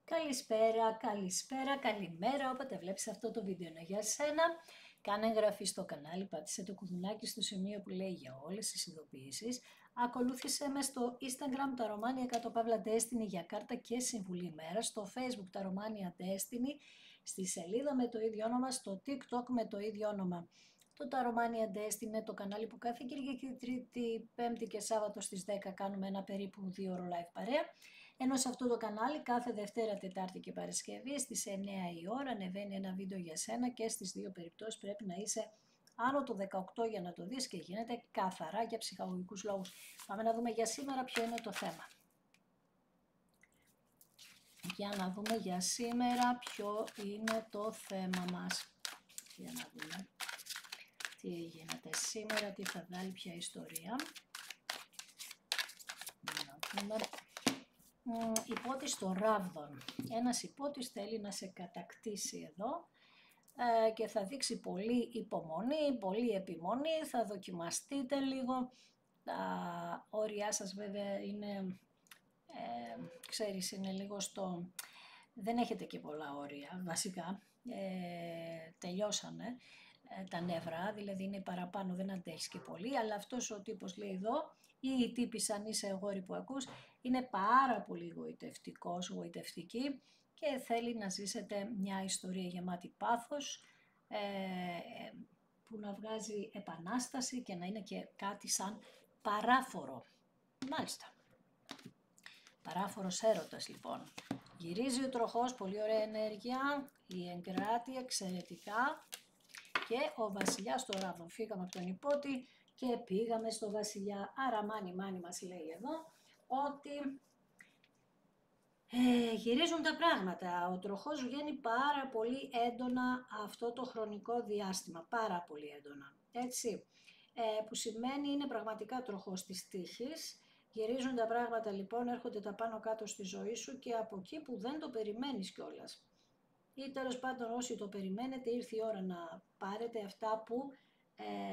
Καλησπέρα, καλησπέρα, καλημέρα, όποτε βλέπεις αυτό το βίντεο είναι για σένα. Κάνε εγγραφή στο κανάλι, πάτησε το κουδουνάκι στο σημείο που λέει για όλες τις ειδοποιήσεις. Ακολούθησέ με στο Instagram τα Romania κάτω παύλα Destiny για κάρτα και συμβουλή μέρα, στο Facebook τα Romania Destiny, στη σελίδα με το ίδιο όνομα, στο TikTok με το ίδιο όνομα. Το Τα Romania Destiny είναι το κανάλι που κάθε Κυριακή, Τρίτη, Πέμπτη και Σάββατο στις 10 κάνουμε ένα περίπου 2 ώρο live παρέα. Ενώ σε αυτό το κανάλι κάθε Δευτέρα, Τετάρτη και Παρασκευή στις 9 η ώρα ανεβαίνει ένα βίντεο για σένα και στις δύο περιπτώσεις πρέπει να είσαι άνω το 18 για να το δεις και γίνεται καθαρά για ψυχαγωγικούς λόγους. Πάμε να δούμε για σήμερα ποιο είναι το θέμα. Για να δούμε για σήμερα ποιο είναι το θέμα μας. Για να δούμε τι γίνεται σήμερα, τι θα βγάλει ποια ιστορία. Να δούμε. Υπότις στο Ράβδον. Ένας υπότις θέλει να σε κατακτήσει εδώ και θα δείξει πολύ υπομονή, πολύ επιμονή, θα δοκιμαστείτε λίγο. Τα όρια σας βέβαια είναι, ξέρεις, είναι λίγο στο... Δεν έχετε και πολλά όρια βασικά, τελειώσανε τα νεύρα, δηλαδή είναι παραπάνω, δεν αντέχεις και πολύ, αλλά αυτός ο τύπος λέει εδώ, ή η τύπης αν είσαι αγόρι που ακούς, είναι πάρα πολύ γοητευτικός, γοητευτική και θέλει να ζήσετε μια ιστορία γεμάτη πάθος, που να βγάζει επανάσταση και να είναι και κάτι σαν παράφορο. Μάλιστα. Παράφορος έρωτας λοιπόν. Γυρίζει ο τροχός, πολύ ωραία ενέργεια, η εγκράτεια εξαιρετικά και ο βασιλιάς στο Ράβδον. Φύγαμε από τον υπότη και πήγαμε στο βασιλιά. Άρα μάνι μας λέει εδώ ότι γυρίζουν τα πράγματα. Ο τροχός βγαίνει πάρα πολύ έντονα αυτό το χρονικό διάστημα. Πάρα πολύ έντονα. Έτσι. Που σημαίνει είναι πραγματικά τροχός της τύχης. Γυρίζουν τα πράγματα λοιπόν, έρχονται τα πάνω κάτω στη ζωή σου και από εκεί που δεν το περιμένεις κιόλας. Ή τέλος πάντων όσοι το περιμένετε ήρθε η ώρα να πάρετε αυτά που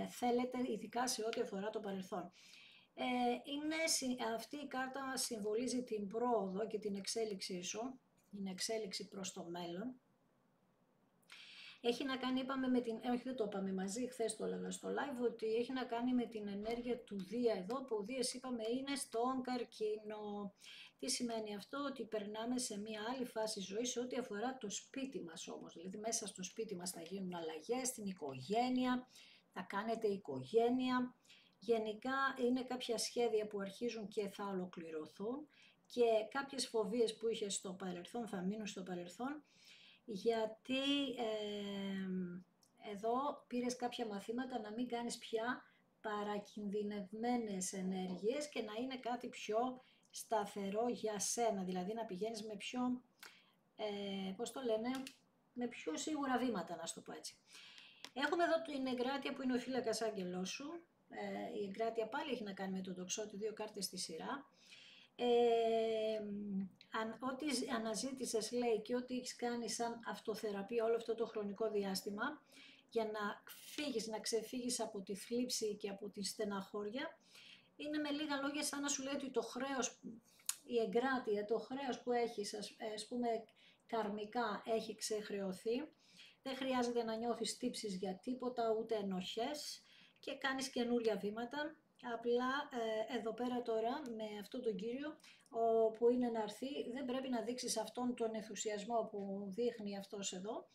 θέλετε, ειδικά σε ό,τι αφορά το παρελθόν. Αυτή η κάρτα συμβολίζει την πρόοδο και την εξέλιξή σου, την εξέλιξη προς το μέλλον. Έχει να κάνει, είπαμε με την, όχι δεν το είπαμε μαζί, χθες το έλεγα στο live, ότι έχει να κάνει με την ενέργεια του Δία εδώ, που ο Δίας είπαμε είναι στον καρκίνο. Τι σημαίνει αυτό? Ότι περνάμε σε μια άλλη φάση ζωής σε ό,τι αφορά το σπίτι μας όμως, δηλαδή μέσα στο σπίτι μας θα γίνουν αλλαγές, στην οικογένεια, θα κάνετε οικογένεια. Γενικά είναι κάποια σχέδια που αρχίζουν και θα ολοκληρωθούν και κάποιες φοβίες που είχες στο παρελθόν θα μείνουν στο παρελθόν, γιατί εδώ πήρες κάποια μαθήματα να μην κάνεις πια παρακινδυνευμένες ενέργειες και να είναι κάτι πιο σταθερό για σένα, δηλαδή να πηγαίνεις με πιο, πώς το λένε, με πιο σίγουρα βήματα, να σου το πω έτσι. Έχουμε εδώ την εγκράτεια που είναι ο φύλακας άγγελός σου. Η εγκράτεια πάλι έχει να κάνει με τον τοξότη, δύο κάρτες στη σειρά. Ό,τι αναζήτησες λέει και ό,τι έχεις κάνει σαν αυτοθεραπεία όλο αυτό το χρονικό διάστημα για να φύγεις, να ξεφύγεις από τη θλίψη και από τη στεναχώρια, είναι με λίγα λόγια σαν να σου λέει ότι το χρέος, η εγκράτεια, το χρέος που έχεις, ας πούμε καρμικά έχει ξεχρεωθεί, δεν χρειάζεται να νιώθεις τύψεις για τίποτα, ούτε ενοχές και κάνεις καινούρια βήματα. Απλά εδώ πέρα τώρα με αυτόν τον κύριο που είναι να έρθει, δεν πρέπει να δείξεις αυτόν τον ενθουσιασμό που δείχνει αυτός εδώ,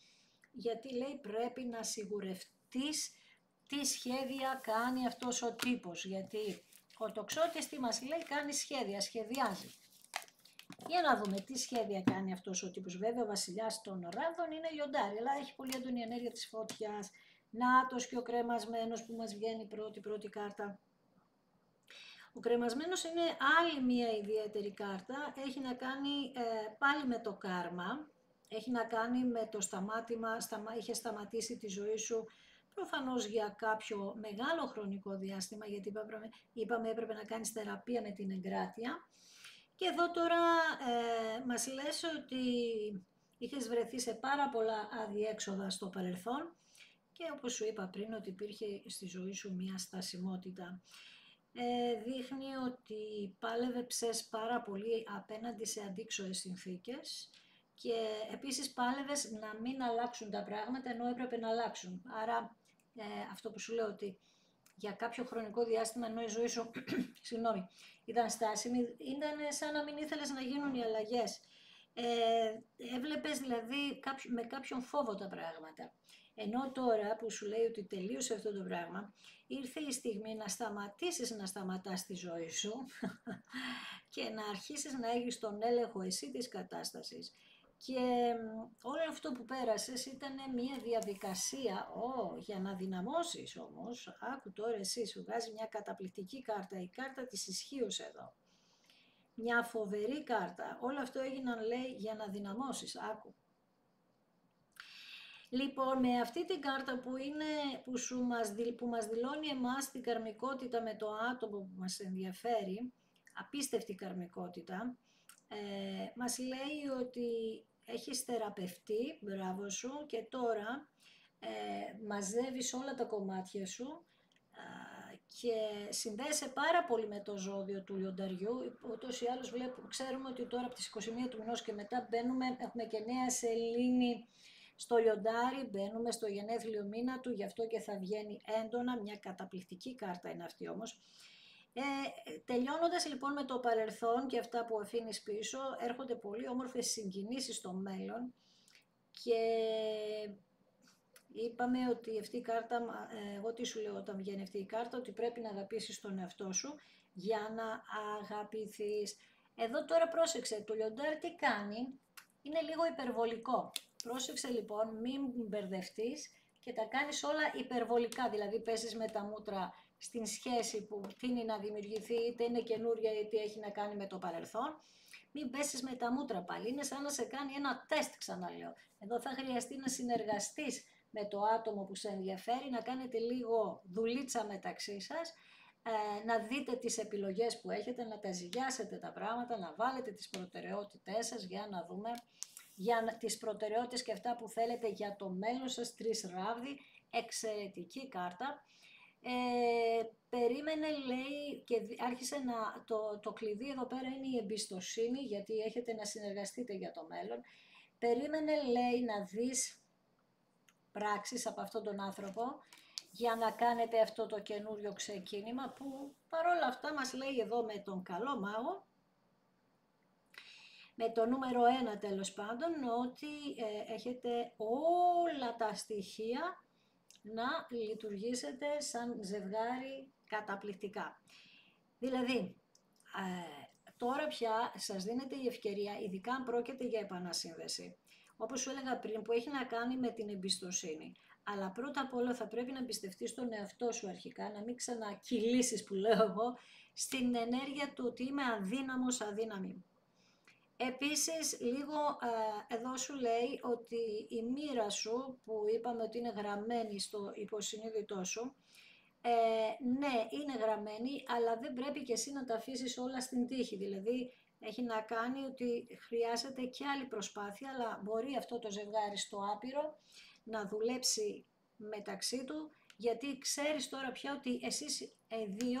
γιατί λέει πρέπει να σιγουρευτείς τι σχέδια κάνει αυτός ο τύπος, γιατί ο τοξότης τι μας λέει, κάνει σχέδια, σχεδιάζει. Για να δούμε τι σχέδια κάνει αυτός ο τύπος. Βέβαια ο βασιλιάς των Ράβδων είναι λιοντάρι, αλλά έχει πολύ έντονη ενέργεια της φωτιάς. Νάτος και ο κρεμασμένος που μας βγαίνει πρώτη κάρτα. Ο κρεμασμένος είναι άλλη μια ιδιαίτερη κάρτα, έχει να κάνει πάλι με το κάρμα, έχει να κάνει με το σταμάτημα, είχε σταματήσει τη ζωή σου προφανώς για κάποιο μεγάλο χρονικό διάστημα, γιατί είπαμε έπρεπε να κάνεις θεραπεία με την εγκράτεια. Και εδώ τώρα μας λες ότι είχες βρεθεί σε πάρα πολλά αδιέξοδα στο παρελθόν και όπως σου είπα πριν ότι υπήρχε στη ζωή σου μια στασιμότητα. Δείχνει ότι πάλευεψες πάρα πολύ απέναντι σε αντίξωες συνθήκες και επίσης πάλευες να μην αλλάξουν τα πράγματα ενώ έπρεπε να αλλάξουν. Άρα αυτό που σου λέω ότι για κάποιο χρονικό διάστημα ενώ η ζωή σου συγγνώμη, ήταν στάσιμη, ήταν σαν να μην ήθελες να γίνουν οι αλλαγές. Έβλεπες δηλαδή με κάποιον φόβο τα πράγματα. Ενώ τώρα που σου λέει ότι τελείωσε αυτό το πράγμα, ήρθε η στιγμή να σταματήσεις να σταματάς τη ζωή σου και να αρχίσεις να έχεις τον έλεγχο εσύ της κατάστασης. Και όλο αυτό που πέρασες ήταν μια διαδικασία, για να δυναμώσεις όμως, άκου τώρα εσύ, σου βγάζει μια καταπληκτική κάρτα, η κάρτα της ισχύως εδώ. Μια φοβερή κάρτα, όλο αυτό έγιναν λέει για να δυναμώσεις, άκου. Λοιπόν, με αυτή την κάρτα που μας δηλώνει εμάς την καρμικότητα με το άτομο που μας ενδιαφέρει, απίστευτη καρμικότητα, μας λέει ότι έχεις θεραπευτεί, μπράβο σου, και τώρα μαζεύεις όλα τα κομμάτια σου και συνδέεσαι πάρα πολύ με το ζώδιο του λιονταριού. Ούτως ή άλλως ξέρουμε ότι τώρα από τις 21 του μηνός και μετά έχουμε και νέα σελήνη στο λιοντάρι, μπαίνουμε στο γενέθλιο μήνα του, γι' αυτό και θα βγαίνει έντονα, μια καταπληκτική κάρτα είναι αυτή όμως. Τελειώνοντας λοιπόν με το παρελθόν και αυτά που αφήνεις πίσω, έρχονται πολύ όμορφες συγκινήσεις στο μέλλον και είπαμε ότι αυτή η κάρτα, εγώ τι σου λέω όταν βγαίνει αυτή η κάρτα, ότι πρέπει να αγαπήσεις τον εαυτό σου για να αγαπηθείς. Εδώ τώρα πρόσεξε, το λιοντάρι τι κάνει, είναι λίγο υπερβολικό. Πρόσεξε λοιπόν, μην μπερδευτείς και τα κάνεις όλα υπερβολικά, δηλαδή πέσεις με τα μούτρα στην σχέση που τείνει να δημιουργηθεί, είτε είναι καινούρια είτε έχει να κάνει με το παρελθόν. Μην πέσεις με τα μούτρα πάλι, είναι σαν να σε κάνει ένα τεστ, ξαναλέω. Εδώ θα χρειαστεί να συνεργαστείς με το άτομο που σε ενδιαφέρει, να κάνετε λίγο δουλίτσα μεταξύ σας, να δείτε τις επιλογές που έχετε, να τα ζυγιάσετε τα πράγματα, να βάλετε τις προτεραιότητές σας για να δούμε, για τις προτεραιότητες και αυτά που θέλετε για το μέλλον σας, 3 ράβδι, εξαιρετική κάρτα. Περίμενε λέει και άρχισε το κλειδί εδώ πέρα είναι η εμπιστοσύνη, γιατί έχετε να συνεργαστείτε για το μέλλον. Περίμενε λέει να δεις πράξεις από αυτόν τον άνθρωπο για να κάνετε αυτό το καινούριο ξεκίνημα που παρόλα αυτά μας λέει εδώ με τον καλό μάγο, με το νούμερο 1 τέλος πάντων, ότι έχετε όλα τα στοιχεία να λειτουργήσετε σαν ζευγάρι καταπληκτικά. Δηλαδή, τώρα πια σας δίνεται η ευκαιρία, ειδικά αν πρόκειται για επανασύνδεση, όπως σου έλεγα πριν, που έχει να κάνει με την εμπιστοσύνη. Αλλά πρώτα απ' όλα θα πρέπει να εμπιστευτείς τον εαυτό σου αρχικά, να μην ξανακυλήσεις που λέω εγώ, στην ενέργεια του ότι είμαι αδύναμος, αδύναμη. Επίσης, λίγο εδώ σου λέει ότι η μοίρα σου, που είπαμε ότι είναι γραμμένη στο υποσυνείδητό σου, ναι, είναι γραμμένη, αλλά δεν πρέπει και εσύ να τα αφήσεις όλα στην τύχη. Δηλαδή, έχει να κάνει ότι χρειάζεται και άλλη προσπάθεια, αλλά μπορεί αυτό το ζευγάρι στο άπειρο να δουλέψει μεταξύ του, γιατί ξέρεις τώρα πια ότι εσείς δύο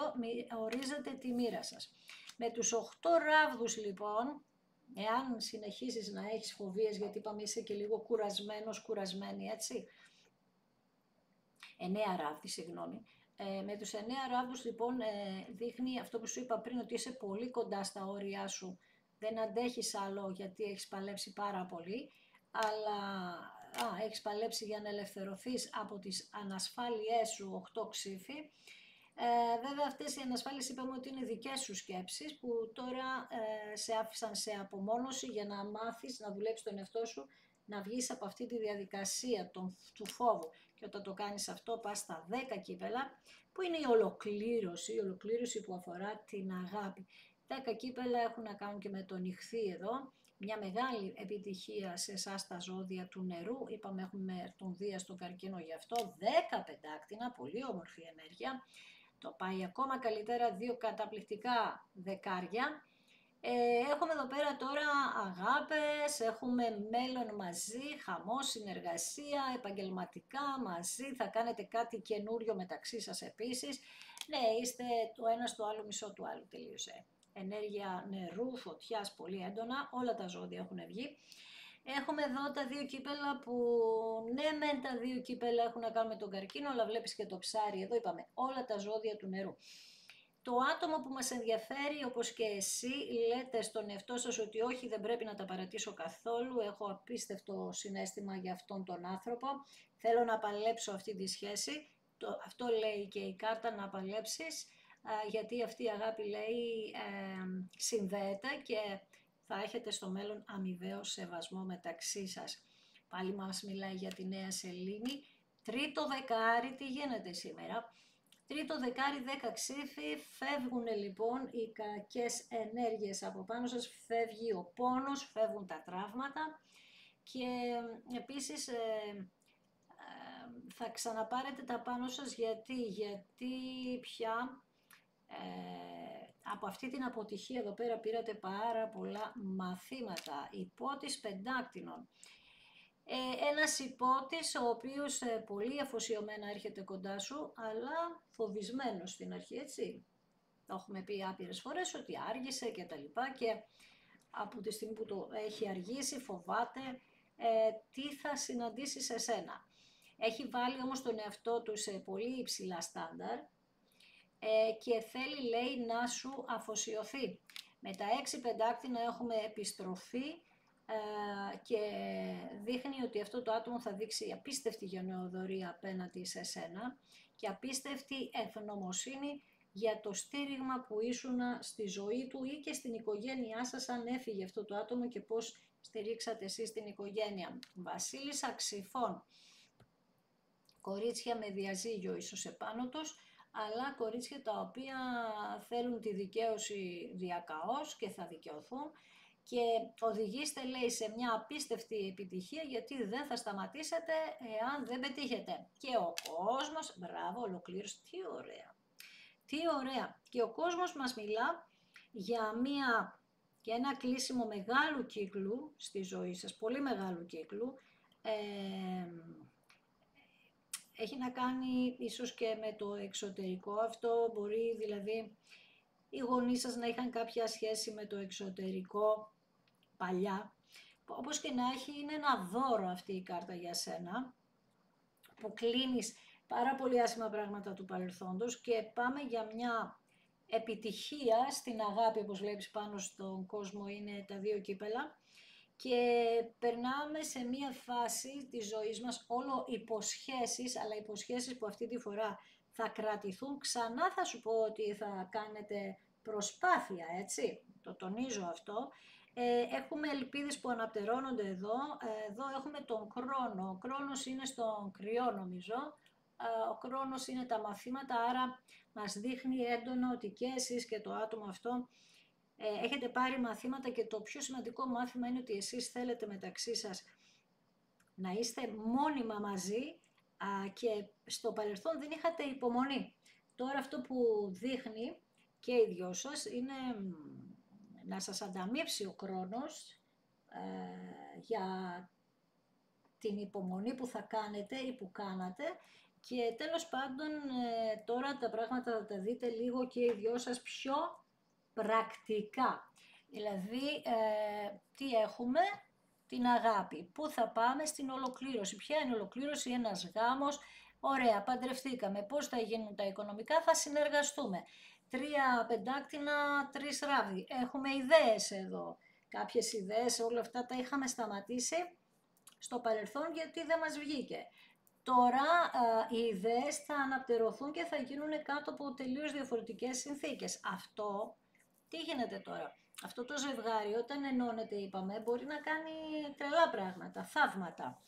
ορίζετε τη μοίρα σας. Με τους 8 ράβδους λοιπόν, εάν συνεχίσεις να έχεις φοβίες, γιατί είπαμε είσαι και λίγο κουρασμένος, κουρασμένη, έτσι. 9 ράβδοι, συγγνώμη. Με τους 9 ράβδους λοιπόν δείχνει αυτό που σου είπα πριν, ότι είσαι πολύ κοντά στα όρια σου. Δεν αντέχεις άλλο γιατί έχεις παλέψει πάρα πολύ, αλλά έχεις παλέψει για να ελευθερωθείς από τις ανασφάλειές σου 8 ξύφη. Βέβαια αυτές οι ανασφάλειες είπαμε ότι είναι δικές σου σκέψεις που τώρα σε άφησαν σε απομόνωση για να μάθεις να δουλέψεις τον εαυτό σου, να βγεις από αυτή τη διαδικασία του φόβου. Και όταν το κάνεις αυτό πας στα 10 κύπελα που είναι η ολοκλήρωση που αφορά την αγάπη. 10 κύπελα έχουν να κάνουν και με τον Ιχθύ εδώ, μια μεγάλη επιτυχία σε εσάς τα ζώδια του νερού. Είπαμε έχουμε τον Δία στον Καρκίνο γι' αυτό, 10 πεντάκτηνα, πολύ όμορφη ενέργεια. Το πάει ακόμα καλύτερα, 2 καταπληκτικά δεκάρια. Έχουμε εδώ πέρα τώρα αγάπες, έχουμε μέλλον μαζί, χαμό, συνεργασία, επαγγελματικά μαζί, θα κάνετε κάτι καινούριο μεταξύ σας επίσης. Ναι, είστε το ένα στο άλλο μισό του άλλου, τελείωσε. Ενέργεια νερού, φωτιάς πολύ έντονα, όλα τα ζώδια έχουν βγει. Έχουμε εδώ τα δύο κύπελα που ναι μεν τα δύο κύπελα έχουν να κάνουν με τον καρκίνο, αλλά βλέπεις και το ψάρι, εδώ είπαμε όλα τα ζώδια του νερού. Το άτομο που μας ενδιαφέρει, όπως και εσύ, λέτε στον εαυτό σας ότι όχι, δεν πρέπει να τα παρατήσω καθόλου, έχω απίστευτο συναίσθημα για αυτόν τον άνθρωπο, θέλω να παλέψω αυτή τη σχέση, αυτό λέει και η κάρτα, να παλέψεις, γιατί αυτή η αγάπη λέει συνδέεται και θα έχετε στο μέλλον αμοιβαίο σεβασμό μεταξύ σας. Πάλι μας μιλάει για τη νέα σελήνη. Τρίτο δεκάρι, τι γίνεται σήμερα? Τρίτο δεκάρι, 10 ξύφοι, φεύγουν λοιπόν οι κακές ενέργειες από πάνω σας, φεύγει ο πόνος, φεύγουν τα τραύματα και επίσης θα ξαναπάρετε τα πάνω σας γιατί πια από αυτή την αποτυχία εδώ πέρα πήρατε πάρα πολλά μαθήματα, υπότης πεντάκτηνων. Ένας υπότης ο οποίος πολύ αφοσιωμένα έρχεται κοντά σου, αλλά φοβισμένος στην αρχή, έτσι. Το έχουμε πει άπειρες φορές ότι άργησε και τα λοιπά και από τη στιγμή που το έχει αργήσει φοβάται τι θα συναντήσει σε σένα. Έχει βάλει όμως τον εαυτό του σε πολύ υψηλά στάνταρ και θέλει, λέει, να σου αφοσιωθεί. Με τα 6 πεντάκτηνα έχουμε επιστροφή και δείχνει ότι αυτό το άτομο θα δείξει απίστευτη γενναιοδωρία απέναντι σε σένα και απίστευτη ευγνωμοσύνη για το στήριγμα που ήσουν στη ζωή του ή και στην οικογένειά σας αν έφυγε αυτό το άτομο και πώς στηρίξατε εσείς την οικογένεια. Βασίλισσα Ξυφών, κορίτσια με διαζύγιο ίσως επάνω τους, αλλά κορίτσια τα οποία θέλουν τη δικαίωση διακαώς και θα δικαιωθούν και οδηγήστε, λέει, σε μια απίστευτη επιτυχία γιατί δεν θα σταματήσετε εάν δεν πετύχετε. Και ο κόσμος, μπράβο, ολοκλήρωσε, τι ωραία, τι ωραία. Και ο κόσμος μας μιλά για ένα κλείσιμο μεγάλου κύκλου στη ζωή σας, πολύ μεγάλου κύκλου, έχει να κάνει ίσως και με το εξωτερικό αυτό, μπορεί δηλαδή οι γονείς σας να είχαν κάποια σχέση με το εξωτερικό παλιά. Όπως και να έχει, είναι ένα δώρο αυτή η κάρτα για σένα, που κλείνεις πάρα πολύ άσχημα πράγματα του παρελθόντος και πάμε για μια επιτυχία στην αγάπη, όπως βλέπεις πάνω στον κόσμο είναι τα δύο κύπελα. Και περνάμε σε μία φάση της ζωής μας όλο υποσχέσεις, αλλά υποσχέσεις που αυτή τη φορά θα κρατηθούν. Ξανά θα σου πω ότι θα κάνετε προσπάθεια, έτσι, το τονίζω αυτό. Έχουμε ελπίδες που αναπτερώνονται εδώ. Εδώ έχουμε τον χρόνο. Ο χρόνος είναι στον κρυό νομίζω. Ο χρόνος είναι τα μαθήματα, άρα μας δείχνει έντονα ότι και εσείς και το άτομο αυτό έχετε πάρει μαθήματα και το πιο σημαντικό μάθημα είναι ότι εσείς θέλετε μεταξύ σας να είστε μόνιμα μαζί και στο παρελθόν δεν είχατε υπομονή. Τώρα αυτό που δείχνει και οι δυο σας είναι να σας ανταμείψει ο χρόνος για την υπομονή που θα κάνετε ή που κάνατε και τέλος πάντων τώρα τα πράγματα θα τα δείτε λίγο και οι δυο σας πιο πρακτικά. Δηλαδή, τι έχουμε? Την αγάπη. Πού θα πάμε? Στην ολοκλήρωση. Ποια είναι η ολοκλήρωση? Ένας γάμος. Ωραία, παντρευτήκαμε. Πώς θα γίνουν τα οικονομικά? Θα συνεργαστούμε. 3 πεντάκτηνα, 3 ράβδι. Έχουμε ιδέες εδώ. Κάποιες ιδέες, όλα αυτά τα είχαμε σταματήσει στο παρελθόν γιατί δεν μας βγήκε. Τώρα οι ιδέες θα αναπτερωθούν και θα γίνουν κάτω από τελείως διαφορετικές συνθήκες. Αυτό, τι γίνεται τώρα? Αυτό το ζευγάρι όταν ενώνεται, είπαμε, μπορεί να κάνει τρελά πράγματα, θαύματα.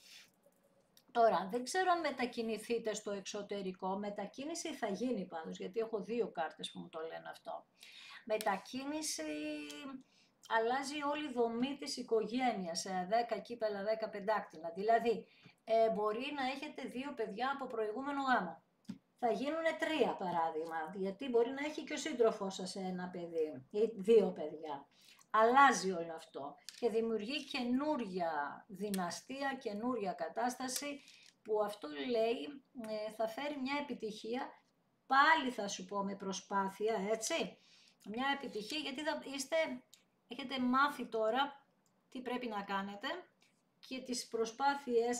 Τώρα, δεν ξέρω αν μετακινηθείτε στο εξωτερικό, μετακίνηση θα γίνει πάντως, γιατί έχω 2 κάρτες που μου το λένε αυτό. Μετακίνηση, αλλάζει όλη η δομή της οικογένειας, 10 κύπελα, 10 πεντάκτηνα. Δηλαδή, μπορεί να έχετε 2 παιδιά από προηγούμενο γάμο. Θα γίνουν 3 παράδειγμα, γιατί μπορεί να έχει και ο σύντροφός σας ένα παιδί ή 2 παιδιά. Αλλάζει όλο αυτό και δημιουργεί καινούρια δυναστεία, καινούρια κατάσταση που αυτό λέει θα φέρει μια επιτυχία, πάλι θα σου πω με προσπάθεια, έτσι. Μια επιτυχία γιατί έχετε μάθει τώρα τι πρέπει να κάνετε και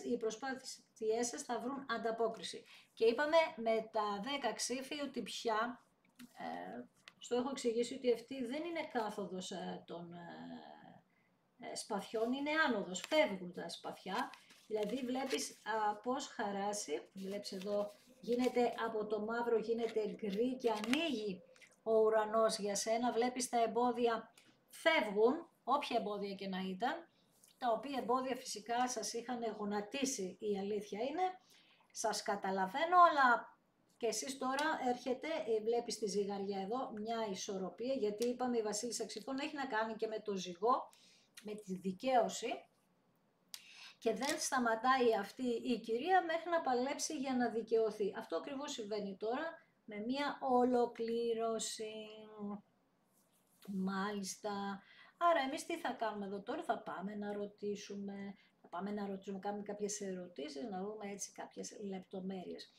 οι προσπάθειές σας θα βρουν ανταπόκριση. Και είπαμε με τα 10 ξύφη ότι πια, στο έχω εξηγήσει ότι αυτή δεν είναι κάθοδος των σπαθιών, είναι άνοδος, φεύγουν τα σπαθιά, δηλαδή βλέπεις πώς χαράσει, βλέπεις εδώ γίνεται από το μαύρο γίνεται γκρι και ανοίγει ο ουρανός για σένα, βλέπεις τα εμπόδια φεύγουν, όποια εμπόδια και να ήταν, τα οποία εμπόδια φυσικά σας είχαν γονατίσει, η αλήθεια είναι, σας καταλαβαίνω, αλλά και εσείς τώρα έρχεται, βλέπεις τη ζυγαριά εδώ, μια ισορροπία, γιατί είπαμε η Βασίλισσα Ξυφών έχει να κάνει και με το ζυγό, με τη δικαίωση, και δεν σταματάει αυτή η κυρία μέχρι να παλέψει για να δικαιωθεί. Αυτό ακριβώς συμβαίνει τώρα με μια ολοκλήρωση. Μάλιστα. Άρα εμείς τι θα κάνουμε εδώ τώρα, θα πάμε να ρωτήσουμε, κάνουμε κάποιες ερωτήσεις, να δούμε έτσι κάποιες λεπτομέρειες.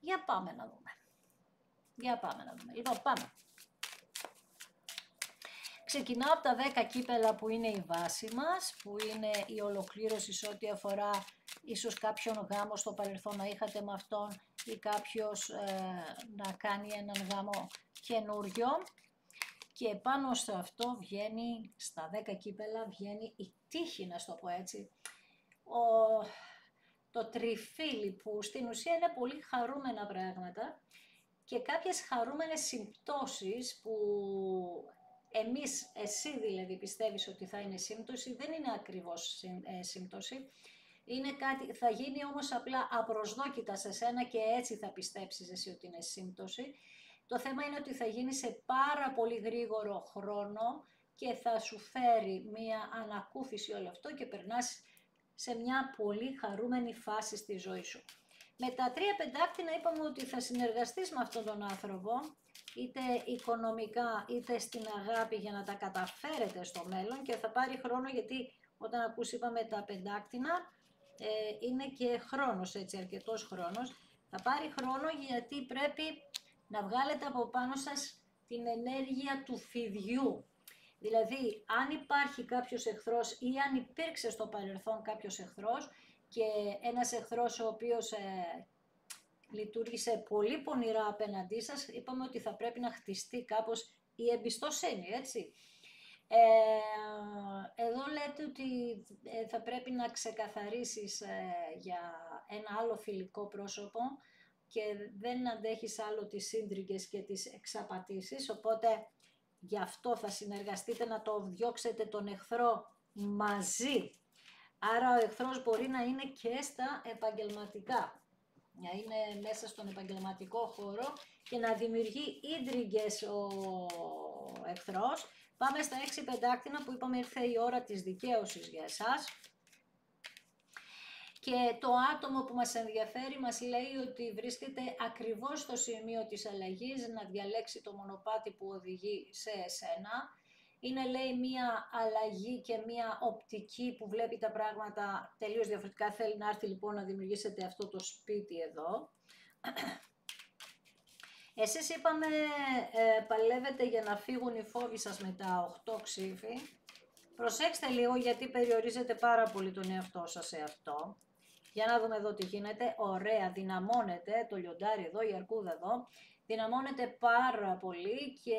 Για πάμε να δούμε. Λοιπόν, πάμε. Ξεκινάω από τα 10 κύπελα που είναι η βάση μας, που είναι η ολοκλήρωση σε ό,τι αφορά ίσως κάποιον γάμο στο παρελθόν να είχατε με αυτόν ή κάποιος να κάνει έναν γάμο καινούριο. Και πάνω σε αυτό βγαίνει, στα 10 κύπελα βγαίνει η τύχη, να το πω έτσι, το τριφύλι που στην ουσία είναι πολύ χαρούμενα πράγματα και κάποιες χαρούμενες συμπτώσεις που εσύ δηλαδή πιστεύεις ότι θα είναι σύμπτωση, δεν είναι ακριβώς σύμπτωση, είναι κάτι, θα γίνει όμως απλά απροσδόκητα σε σένα και έτσι θα πιστέψεις εσύ ότι είναι σύμπτωση. Το θέμα είναι ότι θα γίνει σε πάρα πολύ γρήγορο χρόνο και θα σου φέρει μία ανακούφιση όλο αυτό και περνάς σε μια πολύ χαρούμενη φάση στη ζωή σου. Με τα 3 πεντάκτηνα είπαμε ότι θα συνεργαστείς με αυτόν τον άνθρωπο, είτε οικονομικά είτε στην αγάπη για να τα καταφέρετε στο μέλλον και θα πάρει χρόνο γιατί όταν είπαμε τα πεντάκτηνα είναι και χρόνος, έτσι, αρκετός χρόνος. Θα πάρει χρόνο γιατί πρέπει να βγάλετε από πάνω σας την ενέργεια του φιδιού. Δηλαδή, αν υπάρχει κάποιος εχθρός ή αν υπήρξε στο παρελθόν κάποιος εχθρός και ένας εχθρός ο οποίος λειτουργήσε πολύ πονηρά απέναντί σας, είπαμε ότι θα πρέπει να χτιστεί κάπως η εμπιστοσύνη, έτσι. Εδώ λέτε ότι θα πρέπει να ξεκαθαρίσεις για ένα άλλο φιλικό πρόσωπο και δεν αντέχεις άλλο τις σύντριγγες και τις εξαπατήσεις, οπότε γι' αυτό θα συνεργαστείτε να το διώξετε τον εχθρό μαζί. Άρα ο εχθρός μπορεί να είναι και στα επαγγελματικά, να είναι μέσα στον επαγγελματικό χώρο και να δημιουργεί ίντριγκες ο εχθρός. Πάμε στα 6 πεντάκτηνα που είπαμε ήρθε η ώρα της δικαίωσης για εσάς. Και το άτομο που μας ενδιαφέρει μας λέει ότι βρίσκεται ακριβώς στο σημείο της αλλαγής, να διαλέξει το μονοπάτι που οδηγεί σε εσένα. Είναι, λέει, μία αλλαγή και μία οπτική που βλέπει τα πράγματα τελείως διαφορετικά. Θέλει να έρθει λοιπόν να δημιουργήσετε αυτό το σπίτι εδώ. Εσείς είπαμε παλεύετε για να φύγουν οι φόβοι σας με τα 8 ξύφη. Προσέξτε λίγο γιατί περιορίζετε πάρα πολύ τον εαυτό σας σε αυτό. Για να δούμε εδώ τι γίνεται. Ωραία, δυναμώνετε το λιοντάρι εδώ, η αρκούδα εδώ. Δυναμώνετε πάρα πολύ και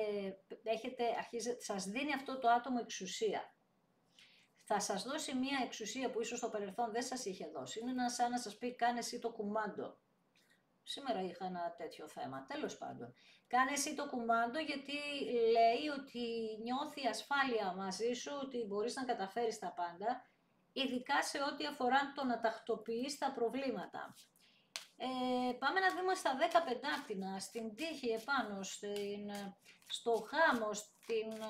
σας δίνει αυτό το άτομο εξουσία. Θα σας δώσει μια εξουσία που ίσως στο παρελθόν δεν σας είχε δώσει. Είναι σαν να σας πει κάνε εσύ το κουμάντο. Σήμερα είχα ένα τέτοιο θέμα, τέλος πάντων. Κάνε εσύ το κουμάντο γιατί λέει ότι νιώθει ασφάλεια μαζί σου, ότι μπορείς να καταφέρεις τα πάντα, ειδικά σε ό,τι αφορά το να τακτοποιείς τα προβλήματα. Πάμε να δούμε στα 10 πεντάκτηνα, στην τύχη επάνω, στο γάμο, στην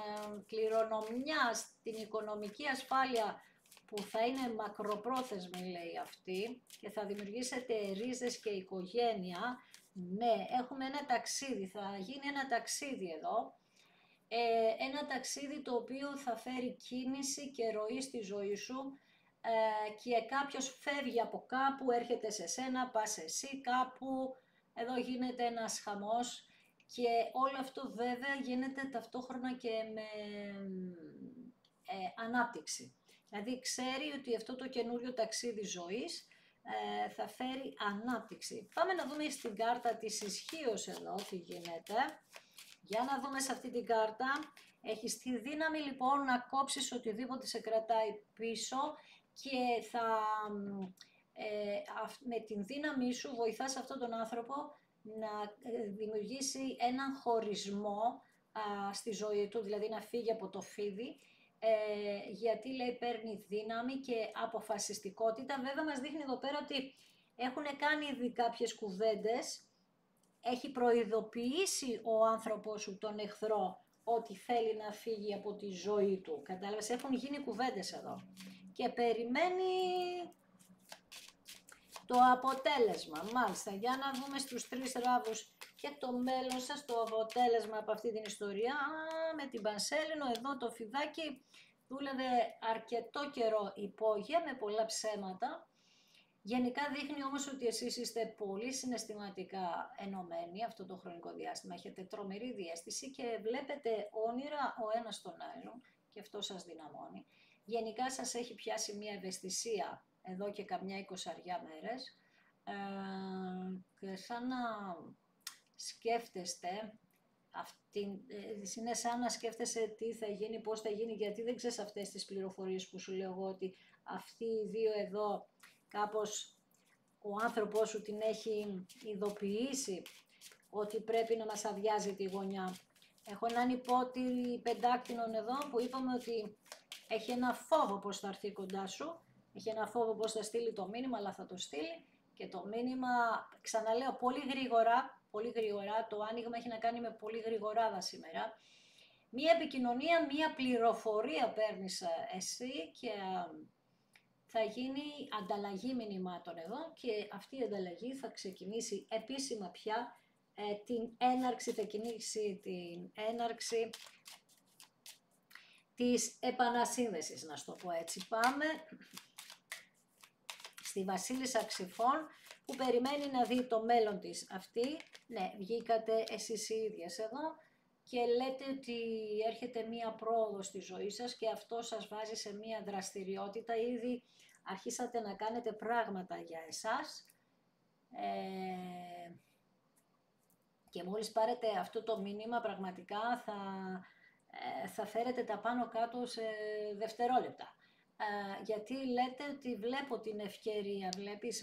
κληρονομιά, στην οικονομική ασφάλεια που θα είναι μακροπρόθεσμη, λέει αυτή, και θα δημιουργήσετε ρίζες και οικογένεια. Ναι, έχουμε ένα ταξίδι, θα γίνει ένα ταξίδι εδώ. Ένα ταξίδι το οποίο θα φέρει κίνηση και ροή στη ζωή σου και κάποιος φεύγει από κάπου, έρχεται σε σένα, πας εσύ κάπου, εδώ γίνεται ένας χαμός και όλο αυτό βέβαια γίνεται ταυτόχρονα και με ανάπτυξη. Δηλαδή ξέρει ότι αυτό το καινούριο ταξίδι ζωής θα φέρει ανάπτυξη. Πάμε να δούμε στην κάρτα της ισχύως εδώ τι γίνεται. Για να δούμε σε αυτή την κάρτα. Έχεις τη δύναμη λοιπόν να κόψεις οτιδήποτε σε κρατάει πίσω και με την δύναμή σου βοηθάς αυτόν τον άνθρωπο να δημιουργήσει έναν χωρισμό στη ζωή του, δηλαδή να φύγει από το φίδι, γιατί λέει παίρνει δύναμη και αποφασιστικότητα. Βέβαια μας δείχνει εδώ πέρα ότι έχουν κάνει ήδη κάποιες κουβέντες, έχει προειδοποιήσει ο άνθρωπος σου τον εχθρό ότι θέλει να φύγει από τη ζωή του. Κατάλαβες, έχουν γίνει κουβέντες εδώ. Και περιμένει το αποτέλεσμα. Μάλιστα, για να δούμε στους 3 ράβους και το μέλλον σας, το αποτέλεσμα από αυτή την ιστορία. Με την Πανσέλινο εδώ το φιδάκι δούλευε αρκετό καιρό υπόγεια με πολλά ψέματα. Γενικά δείχνει όμως ότι εσείς είστε πολύ συναισθηματικά ενωμένοι αυτό το χρονικό διάστημα. Έχετε τρομερή διαίσθηση και βλέπετε όνειρα ο ένας τον άλλον και αυτό σας δυναμώνει. Γενικά σας έχει πιάσει μια ευαισθησία εδώ και καμιά 20 μέρες και σαν να σκέφτεστε, είναι σαν να σκέφτεσαι τι θα γίνει, πώς θα γίνει, γιατί δεν ξέρεις αυτές τις πληροφορίες που σου λέω εγώ, ότι αυτοί οι δύο εδώ κάπως ο άνθρωπός σου την έχει ειδοποιήσει ότι πρέπει να μας αδειάζει τη γωνιά. Έχω έναν υπότιλη πεντάκτηνον εδώ που είπαμε ότι έχει ένα φόβο πως θα έρθει κοντά σου, έχει ένα φόβο πως θα στείλει το μήνυμα, αλλά θα το στείλει και το μήνυμα, ξαναλέω, πολύ γρήγορα, το άνοιγμα έχει να κάνει με πολύ γρηγοράδα σήμερα. Μία επικοινωνία, μία πληροφορία παίρνεις εσύ και θα γίνει ανταλλαγή μηνυμάτων εδώ και αυτή η ανταλλαγή θα ξεκινήσει επίσημα πια θα κινήσει την έναρξη της επανασύνδεσης, να στο πω έτσι. Πάμε στη Βασίλισσα Ξυφών που περιμένει να δει το μέλλον της αυτή. Ναι, βγήκατε εσείς οι ίδιες εδώ και λέτε ότι έρχεται μία πρόοδο στη ζωή σας και αυτό σας βάζει σε μία δραστηριότητα. Ήδη αρχίσατε να κάνετε πράγματα για εσάς και μόλις πάρετε αυτό το μήνυμα πραγματικά θα φέρετε τα πάνω κάτω σε δευτερόλεπτα. Γιατί λέτε ότι βλέπω την ευκαιρία,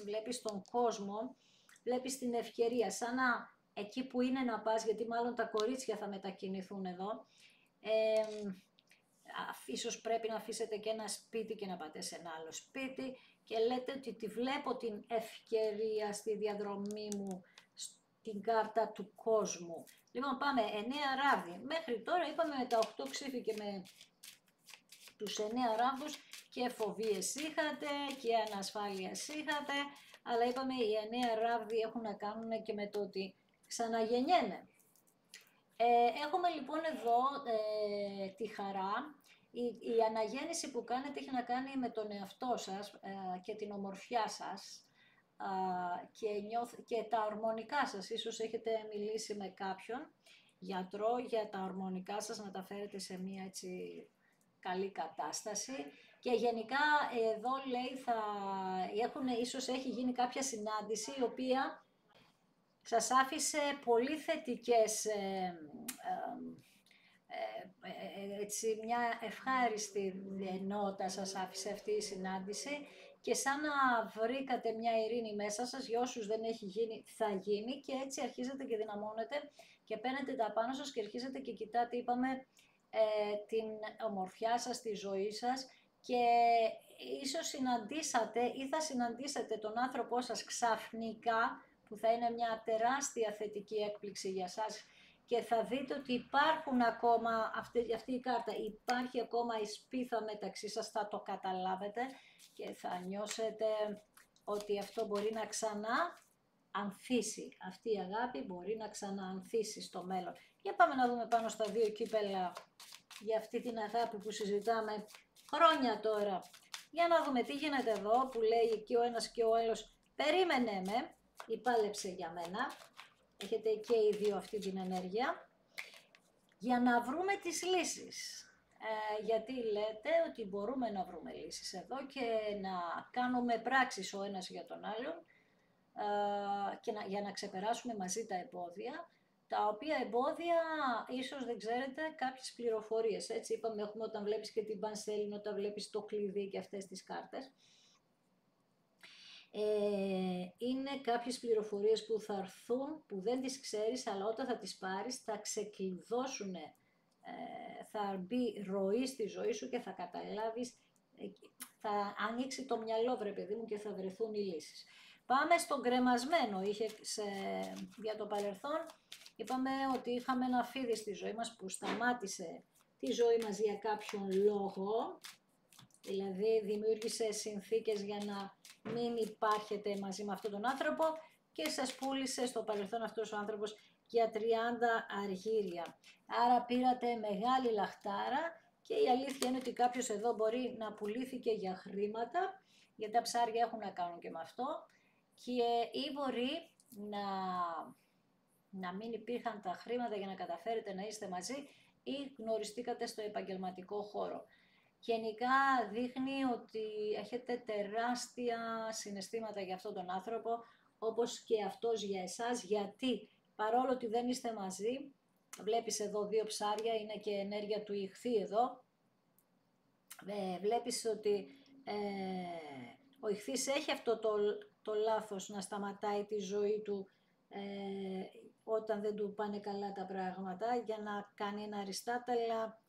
βλέπεις τον κόσμο, βλέπεις την ευκαιρία, σαν να εκεί που είναι να πας, γιατί μάλλον τα κορίτσια θα μετακινηθούν εδώ, ίσως πρέπει να αφήσετε και ένα σπίτι και να πάτε σε ένα άλλο σπίτι και λέτε ότι τη βλέπω την ευκαιρία στη διαδρομή μου στην κάρτα του κόσμου. Λοιπόν, πάμε 9 ράβδι. Μέχρι τώρα είπαμε με τα 8 ψήφι και με τους 9 ράβδους και φοβίες είχατε και ανασφάλειες είχατε, αλλά είπαμε οι 9 ράβδι έχουν να κάνουν και με το ότι ξαναγεννιέναι. Έχουμε λοιπόν εδώ τη χαρά. Η αναγέννηση που κάνετε έχει να κάνει με τον εαυτό σας και την ομορφιά σας και τα ορμονικά σας. Ίσως έχετε μιλήσει με κάποιον γιατρό για τα ορμονικά σας, να τα φέρετε σε μια έτσι καλή κατάσταση. Και γενικά εδώ λέει ίσως έχει γίνει κάποια συνάντηση η οποία σας άφησε πολύ θετικές, έτσι μια ευχάριστη νότα σας άφησε αυτή η συνάντηση και σαν να βρήκατε μια ειρήνη μέσα σας. Για όσους δεν έχει γίνει θα γίνει και έτσι αρχίζετε και δυναμώνετε και παίρνετε τα πάνω σας και αρχίζετε και κοιτάτε, είπαμε, την ομορφιά σας, τη ζωή σας και ίσως συναντήσατε ή θα συναντήσετε τον άνθρωπό σας ξαφνικά, που θα είναι μια τεράστια θετική έκπληξη για σας και θα δείτε ότι υπάρχουν ακόμα, αυτή η κάρτα, υπάρχει ακόμα η σπίθα μεταξύ σας, θα το καταλάβετε και θα νιώσετε ότι αυτό μπορεί να ξανά ανθίσει, αυτή η αγάπη μπορεί να ξαναανθίσει στο μέλλον. Για πάμε να δούμε πάνω στα 2 κύπελα για αυτή την αγάπη που συζητάμε χρόνια τώρα. Για να δούμε τι γίνεται εδώ που λέει και ο ένας και ο άλλος περίμενε με, υπάλεψε για μένα. Έχετε και οι δύο αυτή την ενέργεια. Για να βρούμε τις λύσεις. γιατί λέτε ότι μπορούμε να βρούμε λύσεις εδώ και να κάνουμε πράξεις ο ένας για τον άλλον και για να ξεπεράσουμε μαζί τα εμπόδια, τα οποία εμπόδια ίσως δεν ξέρετε κάποιες πληροφορίες. Έτσι είπαμε, έχουμε όταν βλέπεις και την πανσέλινο, όταν βλέπεις το κλειδί και αυτές τις κάρτες. Είναι κάποιες πληροφορίες που θα έρθουν, που δεν τις ξέρεις, αλλά όταν θα τις πάρεις θα ξεκλειδώσουν, θα μπει ροή στη ζωή σου και θα καταλάβεις, θα ανοίξει το μυαλό, βρε παιδί μου, και θα βρεθούν οι λύσεις. Πάμε στον κρεμασμένο. Για το παρελθόν είπαμε ότι είχαμε ένα φίδι στη ζωή μας που σταμάτησε τη ζωή μας για κάποιον λόγο, δηλαδή δημιούργησε συνθήκες για να μην υπάρχετε μαζί με αυτόν τον άνθρωπο και σας πούλησε στο παρελθόν αυτός ο άνθρωπος για 30 αργύρια. Άρα πήρατε μεγάλη λαχτάρα και η αλήθεια είναι ότι κάποιος εδώ μπορεί να πουλήθηκε για χρήματα, γιατί τα ψάρια έχουν να κάνουν και με αυτό, και ή μπορεί να μην υπήρχαν τα χρήματα για να καταφέρετε να είστε μαζί ή γνωριστήκατε στο επαγγελματικό χώρο. Γενικά δείχνει ότι έχετε τεράστια συναισθήματα για αυτόν τον άνθρωπο, όπως και αυτός για εσάς, γιατί παρόλο ότι δεν είστε μαζί, βλέπεις εδώ 2 ψάρια, είναι και ενέργεια του ιχθύ εδώ, βλέπεις ότι ο ιχθύς έχει αυτό το λάθος να σταματάει τη ζωή του όταν δεν του πάνε καλά τα πράγματα, για να κάνει ένα restart, αλλά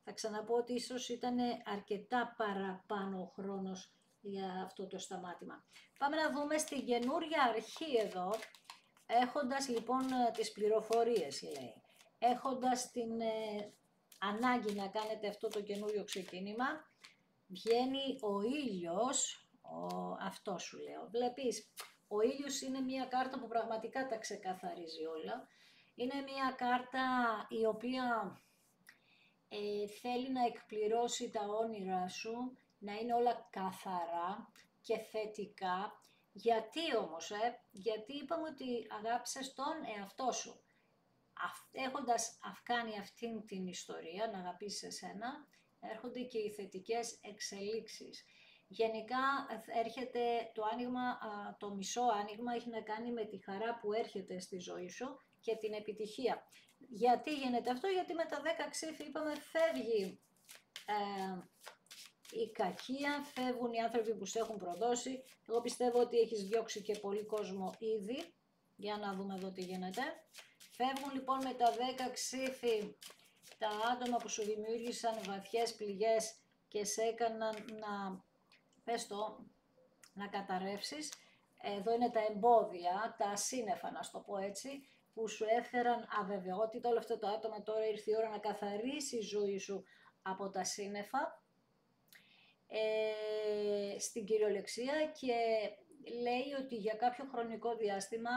θα ξαναπώ ότι ίσως ήταν αρκετά παραπάνω ο χρόνος για αυτό το σταμάτημα. Πάμε να δούμε στην καινούρια αρχή εδώ, έχοντας λοιπόν τις πληροφορίες, λέει, έχοντας την ανάγκη να κάνετε αυτό το καινούριο ξεκίνημα, βγαίνει ο ήλιος, αυτό σου λέω. Βλέπεις, ο ήλιος είναι μια κάρτα που πραγματικά τα ξεκαθαρίζει όλα. Είναι μια κάρτα η οποία θέλει να εκπληρώσει τα όνειρά σου, να είναι όλα καθαρά και θετικά. Γιατί όμως, γιατί είπαμε ότι αγάπησες τον εαυτό σου. Έχοντας κάνει αυτήν την ιστορία, να αγαπήσεις εσένα, έρχονται και οι θετικές εξελίξεις. Γενικά έρχεται το άνοιγμα, το μισό άνοιγμα έχει να κάνει με τη χαρά που έρχεται στη ζωή σου και την επιτυχία. Γιατί γίνεται αυτό? Γιατί με τα 10 ξύφη είπαμε φεύγει η κακία, φεύγουν οι άνθρωποι που σε έχουν προδώσει. Εγώ πιστεύω ότι έχεις διώξει και πολύ κόσμο ήδη. Για να δούμε εδώ τι γίνεται. Φεύγουν λοιπόν με τα 10 ξύφη τα άτομα που σου δημιούργησαν βαθιές πληγές και σε έκαναν να καταρρεύσεις. Εδώ είναι τα εμπόδια, τα ασύννεφα, να σου το πω έτσι, που σου έφεραν αβεβαιότητα. Όλο αυτό το άτομα τώρα ήρθε η ώρα να καθαρίσει η ζωή σου από τα σύννεφα, στην κυριολεξία, και λέει ότι για κάποιο χρονικό διάστημα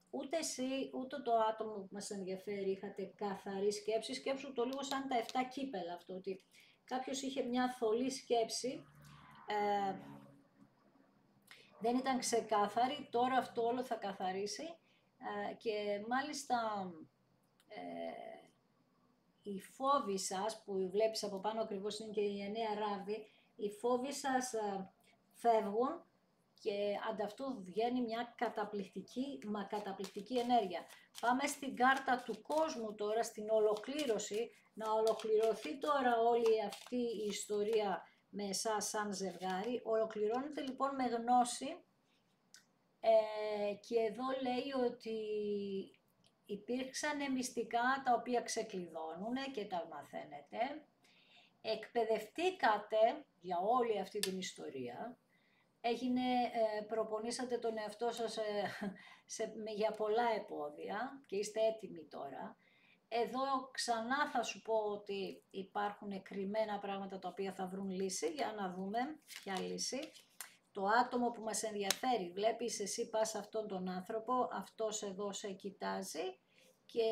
ούτε εσύ ούτε το άτομο που μας ενδιαφέρει είχατε καθαρή σκέψη. Σκέψου το λίγο σαν τα 7 κύπελα αυτό, ότι κάποιος είχε μια θολή σκέψη, δεν ήταν ξεκάθαρη, τώρα αυτό όλο θα καθαρίσει. Και μάλιστα οι φόβοι σας που βλέπεις από πάνω ακριβώς είναι και η 9 ράβδη, οι φόβοι σας φεύγουν και ανταυτού βγαίνει μια καταπληκτική ενέργεια. Πάμε στην κάρτα του κόσμου τώρα, στην ολοκλήρωση, να ολοκληρωθεί τώρα όλη αυτή η ιστορία με εσάς σαν ζευγάρι. Ολοκληρώνεται λοιπόν με γνώση. Και εδώ λέει ότι υπήρξαν μυστικά τα οποία ξεκλειδώνουν και τα μαθαίνετε. Εκπαιδευτήκατε για όλη αυτή την ιστορία. Προπονήσατε τον εαυτό σας για πολλά εμπόδια και είστε έτοιμοι τώρα. Εδώ ξανά θα σου πω ότι υπάρχουν κρυμμένα πράγματα τα οποία θα βρουν λύση. Για να δούμε ποια λύση. Το άτομο που μας ενδιαφέρει, βλέπεις εσύ πας αυτόν τον άνθρωπο, αυτός εδώ σε κοιτάζει και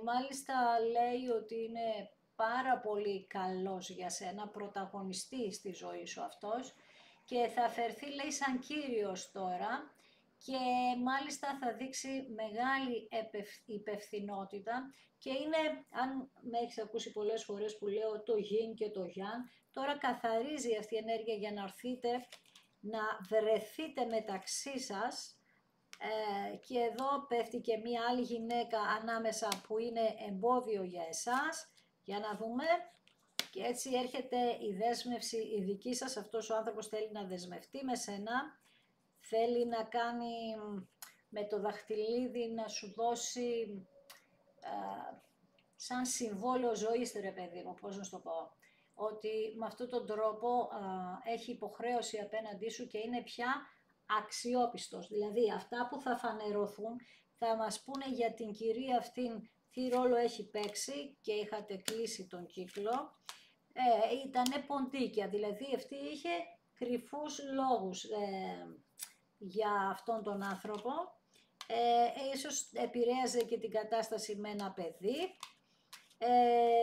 μάλιστα λέει ότι είναι πάρα πολύ καλός για σένα, πρωταγωνιστή στη ζωή σου αυτός και θα φερθεί, λέει, σαν κύριος τώρα και μάλιστα θα δείξει μεγάλη υπευθυνότητα και είναι, αν με έχεις ακούσει πολλές φορές που λέω το Yin και το Yang, τώρα καθαρίζει αυτή η ενέργεια για να έρθετε, να βρεθείτε μεταξύ σας και εδώ πέφτει και μία άλλη γυναίκα ανάμεσα που είναι εμπόδιο για εσάς, για να δούμε. Και έτσι έρχεται η δέσμευση η δική σας, αυτός ο άνθρωπος θέλει να δεσμευτεί με σένα, θέλει να κάνει με το δαχτυλίδι να σου δώσει σαν συμβόλαιο ζωής, ρε παιδί μου, πώς να σου το πω, ότι με αυτόν τον τρόπο έχει υποχρέωση απέναντί σου και είναι πια αξιόπιστος. Δηλαδή αυτά που θα φανερωθούν θα μας πούνε για την κυρία αυτήν τι ρόλο έχει παίξει και είχατε κλείσει τον κύκλο. Ήτανε ποντίκια, δηλαδή αυτή είχε κρυφούς λόγους για αυτόν τον άνθρωπο. Ίσως επηρέαζε και την κατάσταση με ένα παιδί.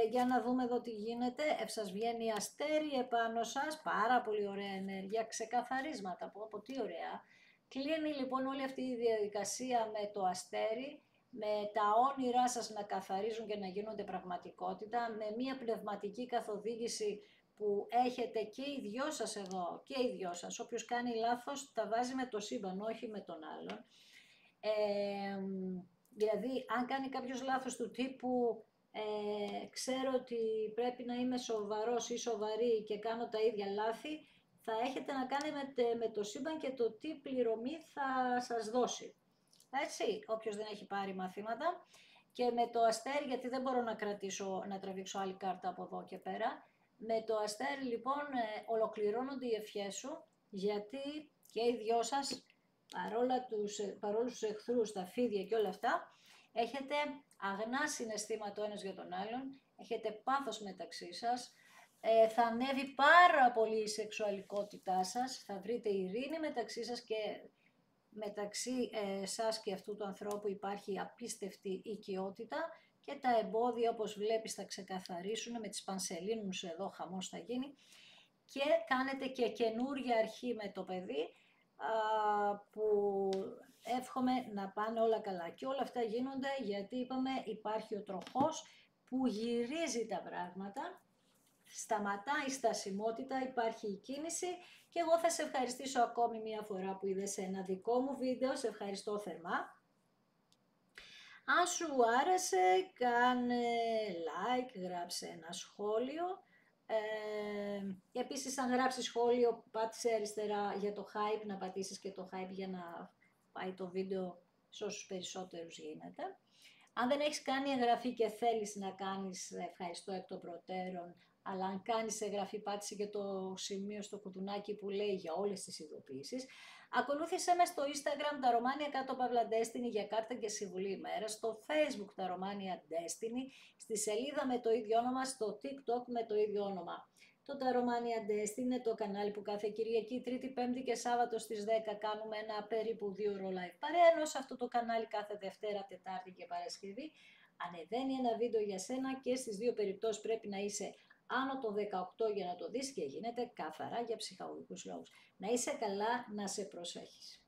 Για να δούμε εδώ τι γίνεται. Σας βγαίνει αστέρι επάνω σας, πάρα πολύ ωραία ενέργεια, ξεκαθαρίσματα, από τι ωραία. Κλείνει λοιπόν όλη αυτή η διαδικασία με το αστέρι, με τα όνειρά σας να καθαρίζουν και να γίνονται πραγματικότητα, με μια πνευματική καθοδήγηση που έχετε και οι δυο σας εδώ και οι δυο σας. Όποιος κάνει λάθος τα βάζει με το σύμπαν, όχι με τον άλλον. Δηλαδή αν κάνει κάποιος λάθος του τύπου ξέρω ότι πρέπει να είμαι σοβαρός ή σοβαρή και κάνω τα ίδια λάθη, θα έχετε να κάνετε με το σύμπαν και το τι πληρωμή θα σας δώσει. Έτσι, όποιος δεν έχει πάρει μαθήματα. Και με το αστέρι, γιατί δεν μπορώ να τραβήξω άλλη κάρτα από εδώ και πέρα, με το αστέρι λοιπόν ολοκληρώνονται οι ευχές σου, γιατί και οι δυο σας, παρόλους τους εχθρούς, τα φίδια και όλα αυτά, έχετε αγνά συναισθήματα ο ένας για τον άλλον, έχετε πάθος μεταξύ σας, θα ανέβει πάρα πολύ η σεξουαλικότητά σας, θα βρείτε ειρήνη μεταξύ σας και μεταξύ σας και αυτού του ανθρώπου υπάρχει απίστευτη οικειότητα και τα εμπόδια όπως βλέπεις θα ξεκαθαρίσουν, με τις πανσελίνους εδώ χαμός θα γίνει και κάνετε και καινούρια αρχή με το παιδί που εύχομαι να πάνε όλα καλά. Και όλα αυτά γίνονται γιατί είπαμε υπάρχει ο τροχός που γυρίζει τα πράγματα, σταματάει η στασιμότητα, υπάρχει η κίνηση και εγώ θα σε ευχαριστήσω ακόμη μία φορά που είδες ένα δικό μου βίντεο, σε ευχαριστώ θερμά. Αν σου άρεσε κάνε like, γράψε ένα σχόλιο. Επίσης αν γράψεις σχόλιο πάτησε αριστερά για το hype, να πατήσεις και το hype για να πάει το βίντεο σε όσους περισσότερους γίνεται. Αν δεν έχεις κάνει εγγραφή και θέλεις να κάνεις, ευχαριστώ εκ των προτέρων, αλλά αν κάνεις εγγραφή πάτησε και το σημείο στο κουδουνάκι που λέει για όλες τις ειδοποιήσεις. Ακολούθησέ με στο Instagram τα Romania Destiny για κάρτα και συμβουλή ημέρα, στο Facebook τα Romania Destiny, στη σελίδα με το ίδιο όνομα, στο TikTok με το ίδιο όνομα. Το Romania Destiny είναι το κανάλι που κάθε Κυριακή, Τρίτη, Πέμπτη και Σάββατο στις 10 κάνουμε ένα περίπου 2 ώρο live παρέα, ενώ σε αυτό το κανάλι κάθε Δευτέρα, Τετάρτη και Παρασκευή ανεβαίνει ένα βίντεο για σένα και στις δύο περιπτώσεις πρέπει να είσαι άνω των 18 για να το δεις και γίνεται καθαρά για ψυχαγωγικούς λόγους. Να είσαι καλά, να σε προσέχεις.